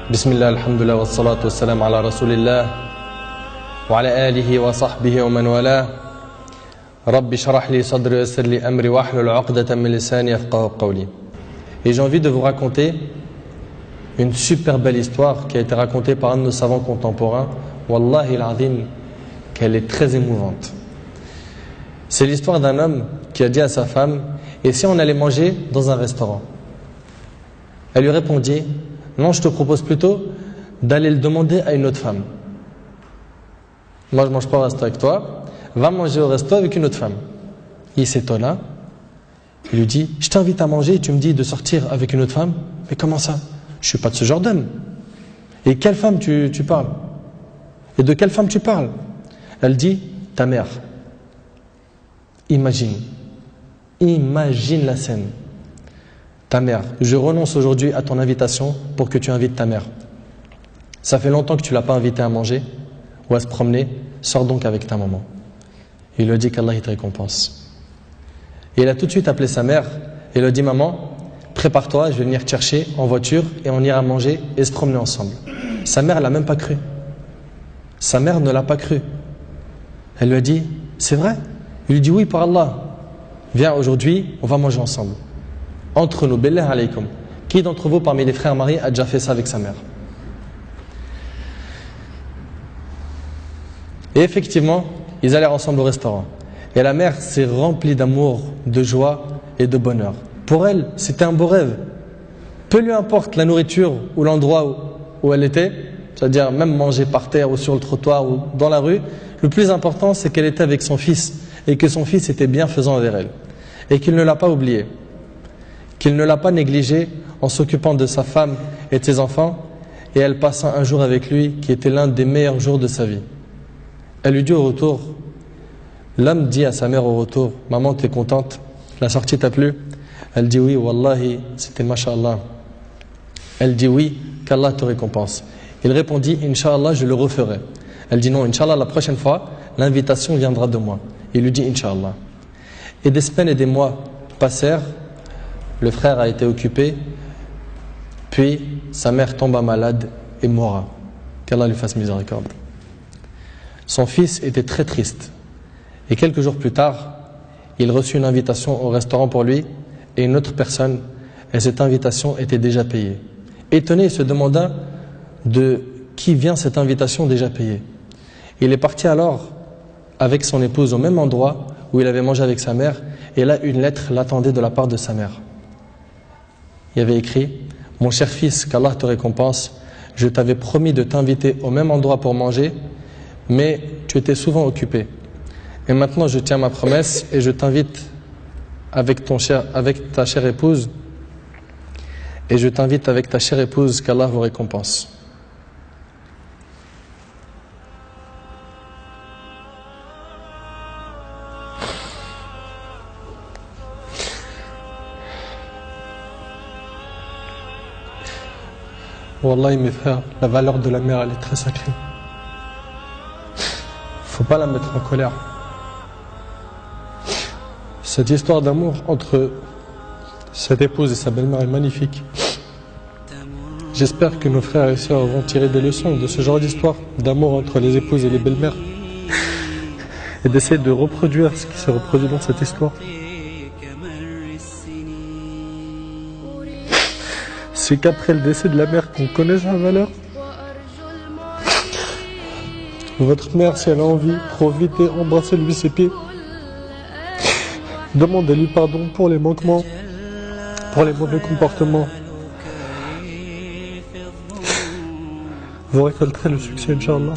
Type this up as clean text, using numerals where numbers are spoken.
بسم الله الحمد لله والصلاة والسلام على رسول الله وعلى آله وصحبه ومن والاه رب اشرح لي صدري ويسر لي أمري واحلل عقدة من لساني يفقهوا قولي. Et j'ai envie de vous raconter une super belle histoire qui a été racontée par un de nos savants contemporains. Wallahi al-azim, qu'elle est très émouvante. C'est l'histoire d'un homme qui a dit à sa femme: et si on allait manger dans un restaurant? Elle lui répondit: non, je te propose plutôt d'aller le demander à une autre femme. Moi, je ne mange pas au resto avec toi, va manger au resto avec une autre femme. Il s'étonna, il lui dit: je t'invite à manger et tu me dis de sortir avec une autre femme? Mais comment ça? Je ne suis pas de ce genre d'homme. Et quelle femme tu parles? Et de quelle femme tu parles? Elle dit: ta mère. Imagine la scène. Ta mère, je renonce aujourd'hui à ton invitation pour que tu invites ta mère. Ça fait longtemps que tu ne l'as pas invitée à manger ou à se promener, sors donc avec ta maman. Il lui a dit qu'Allah te récompense. Et il a tout de suite appelé sa mère et lui a dit: maman, prépare-toi, je vais venir te chercher en voiture et on ira manger et se promener ensemble. Sa mère ne l'a même pas cru. Sa mère ne l'a pas cru. Elle lui a dit: c'est vrai? Il lui dit: oui, par Allah. Viens aujourd'hui, on va manger ensemble. Entre nous, billah alaykum. Qui d'entre vous parmi les frères mariés a déjà fait ça avec sa mère? Et effectivement, ils allèrent ensemble au restaurant. Et la mère s'est remplie d'amour, de joie et de bonheur. Pour elle, c'était un beau rêve. Peu lui importe la nourriture ou l'endroit où elle était, c'est-à-dire même manger par terre ou sur le trottoir ou dans la rue, le plus important c'est qu'elle était avec son fils et que son fils était bienfaisant envers elle. Et qu'il ne l'a pas oublié, qu'il ne l'a pas négligé en s'occupant de sa femme et de ses enfants, et elle passa un jour avec lui qui était l'un des meilleurs jours de sa vie. Elle lui dit au retour, l'homme dit à sa mère au retour: maman, t'es contente? La sortie t'a plu? Elle dit: oui, wallahi, c'était masha'Allah. Elle dit: oui, qu'Allah te récompense. Il répondit: Inch'Allah, je le referai. Elle dit: non, Inch'Allah, la prochaine fois, l'invitation viendra de moi. Il lui dit: Inch'Allah. Et des semaines et des mois passèrent. Le frère a été occupé, puis sa mère tomba malade et mourra. Qu'Allah lui fasse miséricorde. Son fils était très triste. Et quelques jours plus tard, il reçut une invitation au restaurant pour lui et une autre personne, et cette invitation était déjà payée. Étonné, il se demanda de qui vient cette invitation déjà payée. Il est parti alors avec son épouse au même endroit où il avait mangé avec sa mère, et là une lettre l'attendait de la part de sa mère. Il y avait écrit: mon cher fils, qu'Allah te récompense, je t'avais promis de t'inviter au même endroit pour manger, mais tu étais souvent occupé. Et maintenant je tiens ma promesse et je t'invite avec ta chère épouse, et je t'invite avec ta chère épouse, qu'Allah vous récompense. Wallahi mes frères, la valeur de la mère elle est très sacrée. Faut pas la mettre en colère. Cette histoire d'amour entre cette épouse et sa belle-mère est magnifique. J'espère que nos frères et sœurs vont tirer des leçons de ce genre d'histoire d'amour entre les épouses et les belles-mères et d'essayer de reproduire ce qui s'est reproduit dans cette histoire. C'est qu'après le décès de la mère qu'on connaît sa valeur. Votre mère, si elle a envie, profitez, embrassez-lui ses pieds. Demandez-lui pardon pour les manquements, pour les mauvais comportements. Vous récolterez le succès, Inch'Allah.